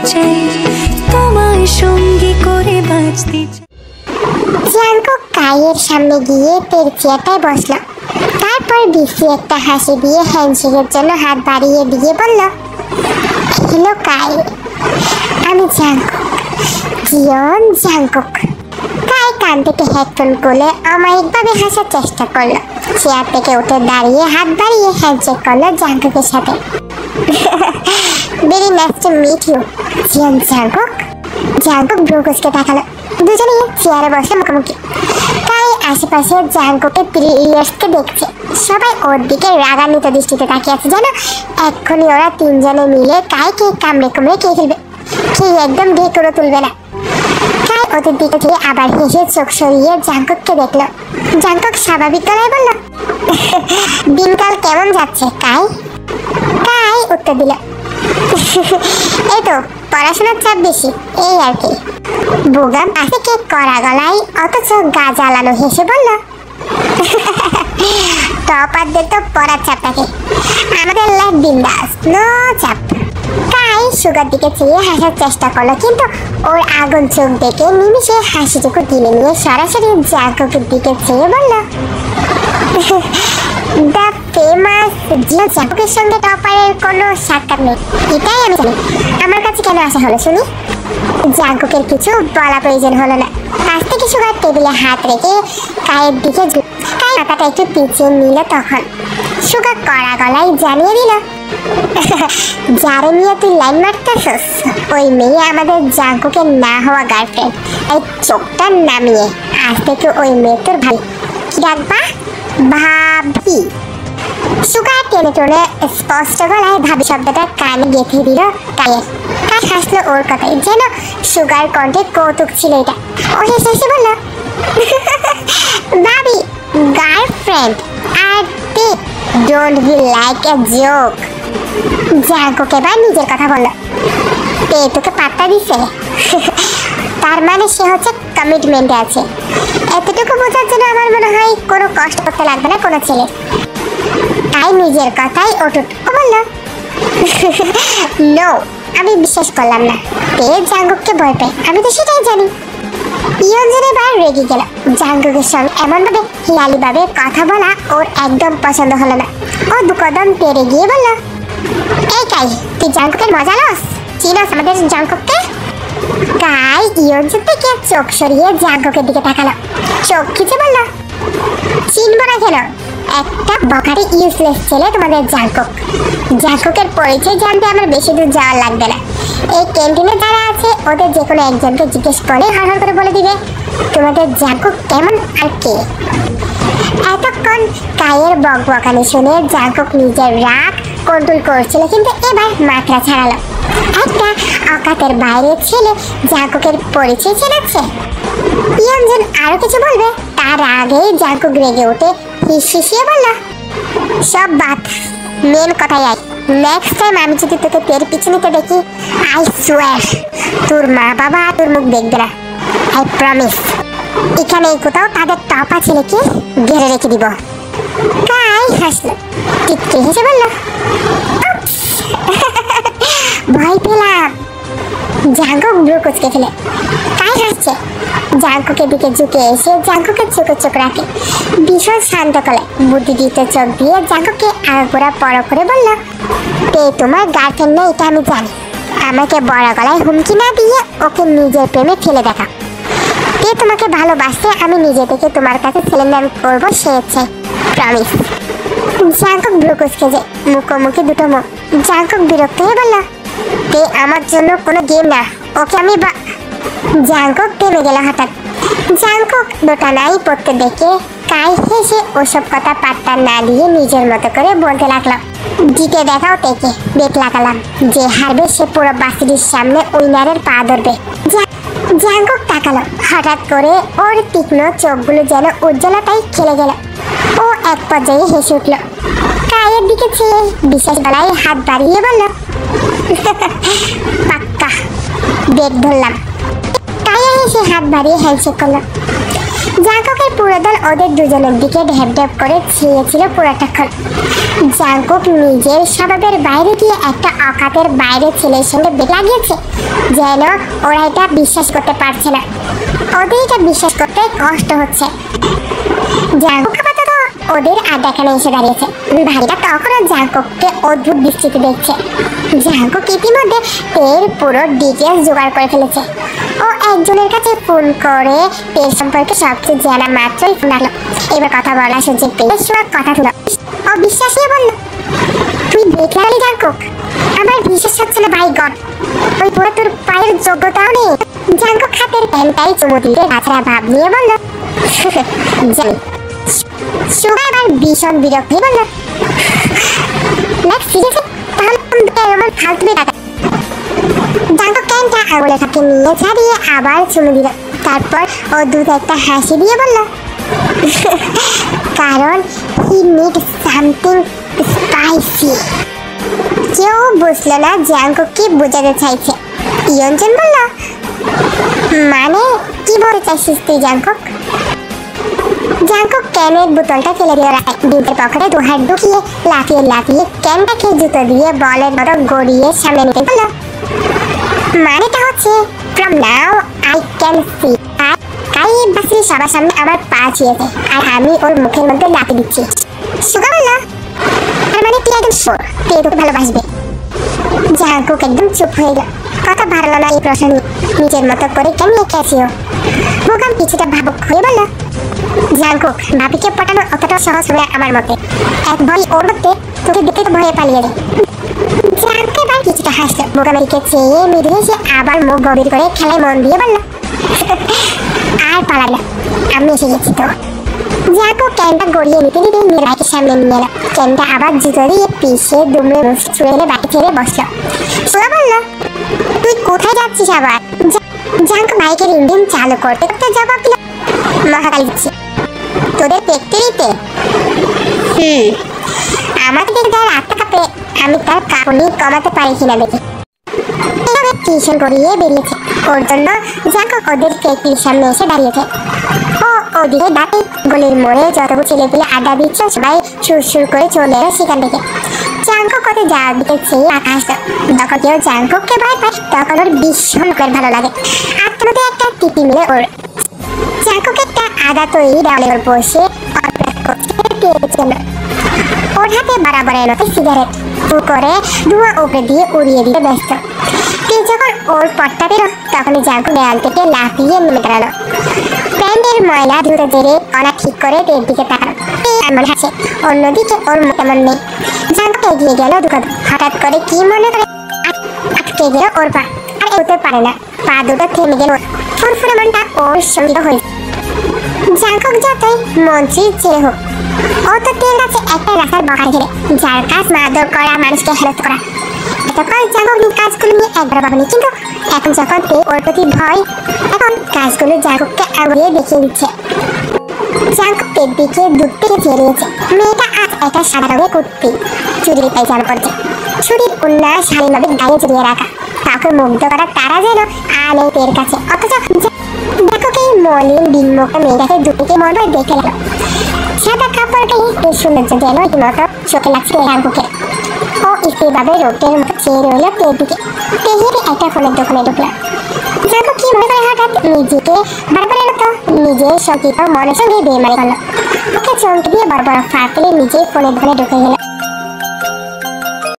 চাই, তোমায় সঙ্গী করে বাঁচতে চাই। জাঙ্কুক কাইয়ের সামনে গিয়ে তের চেয়ারটায় বসলো। তারপর বিশ্রী একটা হাসি দিয়ে হ্যান্ডশেকের জন্য হাত বাড়িয়ে দিয়ে বলল, হ্যালো কাই, আমি জাঙ্কুক, কিয়ন জাঙ্কুক। কাই কান থেকে হেডফোন খুলে অমায়িকভাবে হাসার চেষ্টা করলো। চেয়ার থেকে উঠে দাঁড়িয়ে হাত বাড়িয়ে হ্যান্ডশেক করলো জাঙ্কুকের সাথে। Very nice to meet you, কিয়ন জাঙ্কুক। জাঙ্কুক ব্রুকুসকে তাকালো। দুজনে চেয়ারে বসে মুখোমুখি। কাই আশেপাশে জাঙ্কুকের প্লেয়ার্সকে দেখছে। সবাই ওর দিকে রাগান্বিত দৃষ্টিতে তাকিয়ে আছে, যেন এক্ষুনি ওরা তিনজনে মিলে কাইকে কামড়ে কুমড়ে খেয়ে ফেলবে। খেয়ে একদম ঢেকুরও তুলবে না। কাই ওদের দিকে থেকে আবার হেসে চোখ সরিয়ে জাঙ্কুককে দেখলো। জাঙ্কুক স্বাভাবিক গলায় বলল, দিনকাল কেমন যাচ্ছে কাই? কাই উত্তর দিল, এই তো পড়াশোনার চাপ বেশি, এই আর কি। বোগাম পাশে কেক করা গলায় অথচ গা জ্বালানো হেসে বলল, টপারদের তো পড়ার চাপ থাকে, আমাদের লাইফ বিন্দাস, নো চাপ। কাই সুগার দিকে চেয়ে হাসার চেষ্টা করলো, কিন্তু ওর আগুন চোখ দেখে নিমিষে হাসিটুকু গিলে নিয়ে সরাসরি জাঙ্কুকের দিকে চেয়ে বলল, দ্য ফেমাস জিও জাঙ্কুকের সঙ্গে টপারের কোনো সাক্ষাৎ নেই, এটাই আমি জানি। আমার কাছে কেন আসা হলো শুনি? জাঙ্কুকের কিছু বলা প্রয়োজন হলো না। পাশ থেকে সুগার টেবিলে হাত রেখে কায়ের দিকে কাই মাথাটা একটু পিছিয়ে নিল। তখন সুগার কড়া গলায় জানিয়ে দিল, যারে নিয়ে তুই লাইন মারতেছস, ওই মেয়ে আমাদের জাঙ্কুকের না হওয়া গার্লফ্রেন্ড। এই চোখটা নামিয়ে আজ থেকে ওই মেয়ে তোর ভাই। কি ডাকবা? ভাবি। সুগার টেনে টেনে স্পষ্ট গলায় ভাবি শব্দটা কানে গেঁথে দিল কায়ের। কাই হাসলো ওর কথায়, যেন সুগার কণ্ঠে কৌতুক ছিল এটা। ও হেসে হেসে বলল, ভাবি গার্লফ্রেন্ড আর don't be like a joke. Jungkook এবার নিজের কথা বলল, তে তোকে পাত্তা দিছে? তার মানে সে হচ্ছে কমিটমেন্টে আছে। এতটুকু বোঝার জন্য আমার মনে হয় কোনো কষ্ট করতে লাগবে না কোনো ছেলে। তাই নিজের কথাই অটুট বলল, নো, আমি বিশ্বাস করলাম না। তে জাঙ্কুককে ভয় পায়, আমি তো সেটাই জানি। ইয়ঞ্জন এবার রেগে গেল। জাঙ্কুকের সঙ্গে এমনভাবে লালিভাবে কথা বলা ওর একদম পছন্দ হলো না। ও দু কদম তেড়ে গিয়ে বলল, এই কাই, তুই জাঙ্কুকের মজা লস? চিনস আমাদের জাঙ্কুককে? কাই ইয়ঞ্জন থেকে চোখ সরিয়ে জাঙ্কুকের দিকে তাকালো। চোখ খিচে বলল, চিনব না কেন? একটা বখাটে ইউজলেস ছেলে তোমাদের জাঙ্কুক। জাঙ্কুকের পরিচয় জানতে আমার বেশি দূর যাওয়ার লাগবে না। এই ক্যান্টিনে যারা আছে ওদের যে কোনো একজনকে জিজ্ঞেস করে হড় করে বলে দিবে তোমাদের জাঙ্কুক কেমন আর কে। এতক্ষণ কায়ের বকবকানি শুনে জাঙ্কুক নিজের রাগ কন্ট্রোল করছিল, কিন্তু এবার মাত্রা ছাড়ালো। একটা অকাতের বাইরে ছেলে জাঙ্কুকের পরিচয় চেনাচ্ছে। ইয়ঞ্জন আরো কিছু বলবে তার আগেই জাঙ্কুক রেগে উঠে হিসিয়ে বলল, সব বাদ, মেন কথাই আয়। নেক্সট টাইম আমি যদি তোকে তের পিছনেতে দেখি, আই সোয়ার তোর মা বাবা তোর মুখ দেখবে না, আই প্রমিস। এখানে কোথাও তাদের টপা ছেলেকে ঘিরে রেখে দিব। কাই হাসলো, টিটকে হেসে বলল, ভয় পেলাম। জাঙ্কুক ব্রু কুচকে ফেলে। কাই হাসছে। জাঙ্কুকের দিকে ঝুঁকে এসে জাঙ্কুকের চোখে চোখ রাখে। ভীষণ শান্ত গলায় বুদ্ধিদীপ্ত চোখ দিয়ে জাঙ্কুককে আগাগোড়া পরখ করে বলল, তে তোমার গার্লফ্রেন্ড নেই এটা আমি জানি। আমাকে বড় গলায় হুমকি না দিয়ে ওকে নিজের প্রেমে ফেলে দেখা। তে তোমাকে ভালোবাসতে আমি নিজে থেকে তোমার কাছে সিলিন্ডার করবো সে ইচ্ছে, প্রমিস। জাঙ্কুক ব্রু কুচকে যায়, মুখোমুখি দুটো মুখ। জাঙ্কুক বিরক্ত হয়ে বলল, তে আমার জন্য কোনো গেম না, ওকে আমি জাঙ্কুক থেমে গেল হঠাৎ। জাঙ্কুক দুটা নাই পড়তে দেখে কাই হেসে ওসব কথা পাত্তা না দিয়ে নিজের মতো করে বলতে লাগলো, জিতে দেখাও তেকে, বেট লাগালাম যে হারবে সে পুরো বাসিটির সামনে উইনারের পা ধরবে। জাঙ্কুক তাকালো। হঠাৎ করে ওর তীক্ষ্ণ চোখগুলো যেন উজ্জ্বলতায় খেলে গেল। ও এক পর্যায়ে হেসে উঠল। কায়ের দিকে চেয়ে বিশেষ গলায় হাত বাড়িয়ে বলল, পাক্কা, বেট ধরলাম। কায়ে হেসে হাত বাড়িয়ে হ্যান্ডশেক করলো। জাঙ্কুকের পুরো দল ওদের দুজনের দিকে ঢেপ ঢেপ করে ছিঁড়েছিল পুরোটাক্ষণ। জাঙ্কুক নিজের স্বভাবের বাইরে গিয়ে একটা অকাতের বাইরে ছেলের সঙ্গে বেট লাগিয়েছে, যেন ওরা এটা বিশ্বাস করতে পারছে না। ওদের এটা বিশ্বাস করতে কষ্ট হচ্ছে। জাঙ্কুক আপাতত ওদের আড্ডাখানে এসে দাঁড়িয়েছে। ভাইরা তখনও জাঙ্কুককে অদ্ভুত দৃষ্টিতে দেখছে। জাঙ্কুক ইতিমধ্যে এর পুরো ডিটেলস জোগাড় করে ফেলেছে। ও একজনের কাছে ফোন করে পের সম্পর্কে সবকিছু জানা মাত্রই ফোন আলো। এবার কথা বলা সুযোগ পেয়ে সোয়া কথা তুলো। ও বিশ্বাস নিয়ে বলল, তুই দেখলি জাঙ্কুক? আমার বিশ্বাস হচ্ছে না ভাই গড, ওই পুরো তোর পায়ের যোগ্যতাও নেই। জাঙ্কুক হাতের প্যান্টাই চুমু দিতে রাছাড়া ভাব নিয়ে বলল, জানি। সোয়া এবার ভীষণ বিরক্ত হয়ে বলল, তাহলে ফালতু টাকা। জাঙ্কুক ক্যানটা আঙুলে থাকে নিয়ে ছাড়িয়ে আবার চুমু দিল। তারপর ও দুধ একটা হাসি দিয়ে বলল, কারণ হি নিড সামথিং স্পাইসি। কেউ বুঝলো না জাঙ্কুক কি বোঝাতে চাইছে। ইয়ঞ্জন বলল, মানে কি বলতে চাইছিস তুই জাঙ্কুক? জাঙ্কুক ক্যানের বোতলটা ফেলে দিয়ে ডিমের পকেটে দু হাত ঢুকিয়ে লাফিয়ে লাফিয়ে ক্যানটাকে জুতো দিয়ে বলের মতো গড়িয়ে সামনে নিতে বলল, মানেটা হচ্ছে from now I can see. কাই বাসরি সবার সামনে আমার পা ছুঁয়েছে আর আমি ওর মুখের মধ্যে লাফিয়ে দিচ্ছি। সুগা বলল, তার মানে তুই একদম শিওর তুই তোকে ভালোবাসবে? জাঙ্কুক একদম চুপ হয়ে গেল। কথা বাড়লো না এই প্রশ্ন নিজের মতো করে কেমন খেয়েছিল। মুখাম কিছুটা ভাবুক হয়ে বলল, জাঙ্কুক ভাবিকে পটানো অতটা সহজ হবে আমার মতে। এক ভয় ওর মধ্যে তোকে দেখে তো ভয়ে পালিয়ে যায়। জাঙ্কুক এবার কিছুটা হাসলো। মুখামের দিকে চেয়ে মৃদু হেসে আবার মুখ গভীর করে খেলায় মন দিয়ে বলল, আর পালাল না, আমি এসে গেছি তো। জাঙ্কুক ক্যানটা গড়িয়ে নিতে নিতে নির্বাহীকে সামনে নিয়ে এলো। ক্যানটা আবার জুতো দিয়ে পিছিয়ে দুমড়ে মুছে ছুঁড়ে এনে বাকি ছেড়ে বসলো। সোয়া বলল, তুই কোথায় যাচ্ছিস আবার? জাঙ্কুক বাইকের ইঞ্জিন চালু করতে করতে জবাব দিল, মহাকালী দিচ্ছি তোদের দেখতে দিতে। আমাকে দেখে তার আত্মা কাঁপে, আমি তার কাঁপুনি কমাতে পারি কিনা দেখি। এভাবে টিউশন করিয়ে বেরিয়েছে। ওর জন্য জাঙ্কুক ওদের কেকের সামনে এসে দাঁড়িয়েছে। ও ওদিকে ডাকে গলির মোড়ে যতগুলো ছেলেপিলে আড্ডা দিচ্ছে সবাই সুর সুর করে চলে এলো সেখান থেকে। জাঙ্কুক ওদের যাওয়ার দিকে চেয়ে আকাশ। যখন কেউ জাঙ্কুককে ভয় পায় তখন ওর ভীষণ করে ভালো লাগে। আত্মমধ্যে একটা টিপি মিলে ওর। জাঙ্কুক একটা আদা তৈরি ডালের ওর বসে ওর হাতে বরাবর এলোতে সিগারেট করে ধোঁয়া উপরে দিয়ে উড়িয়ে দিতে ব্যস্ত। তুই যখন ওর পটটা বেরো তখনই জাঙ্কুক দেয়াল থেকে লাফিয়ে নেমে দাঁড়ালো। প্যান্টের ময়লা ধুতে ধরে অনা ঠিক করে তের দিকে তাকালো। এমন হাসে, অন্যদিকে ওর তেমন নেই। জাঙ্কুক এগিয়ে গেল দুটো। হঠাৎ করে কি মনে করে আটকে গেল ওর পা, আর এগোতে পারে না। পা দুটো থেমে গেল। ফুরফুরে মনটা ওর সঙ্গীত হয়েছে। জাঙ্কুক যতই মন্ত্রীর ছেলে হোক, ও তো তেল গাছে একটা রাখার বকার ঘিরে, যার কাজ মারধর করা, মানুষকে হেরত করা। এতকাল জাঙ্কুক কাজগুলো নিয়ে একবার ভাবেনি, কিন্তু এখন যখন ওর প্রতি ভয়, এখন কাজগুলো জাঙ্কুককে আঙুলিয়ে দেখিয়ে দিচ্ছে। জাঙ্কুকের দিকে দূর থেকে চেরিয়েছে। মেয়েটা আজ একটা সাদা রঙের কুর্তি, চুরির পায়জামা পড়ছে, ছুরির উন্না শালীনভাবে গায়ে জড়িয়ে রাখা। কাউকে মুগ্ধ করা তারা যেন আনে তের কাছে। অথচ জাঙ্কুক এই মলিন বিনমুখ মেয়েটাকে দুটিকে মনে দেখে গেল। সাদা কাপড়কে এই সৌন্দর্য যেন রীতিমতো চোখে লাগছে জাঙ্কুকের। ও স্থিরভাবে রোগের মতো চেয়ে রইল তের দিকে। তেহেরে একটা ফোনের দোকানে ঢুকলো। জাঙ্কুক কি মনে করে হঠাৎ নিজেকে বারবার এলো তো নিজের সঙ্গীত মনের সঙ্গে বেমারি করলো। ওকে চমকে দিয়ে বড় বড় ফাঁক ফেলে নিজেই ফোনের দোকানে ঢুকে গেল।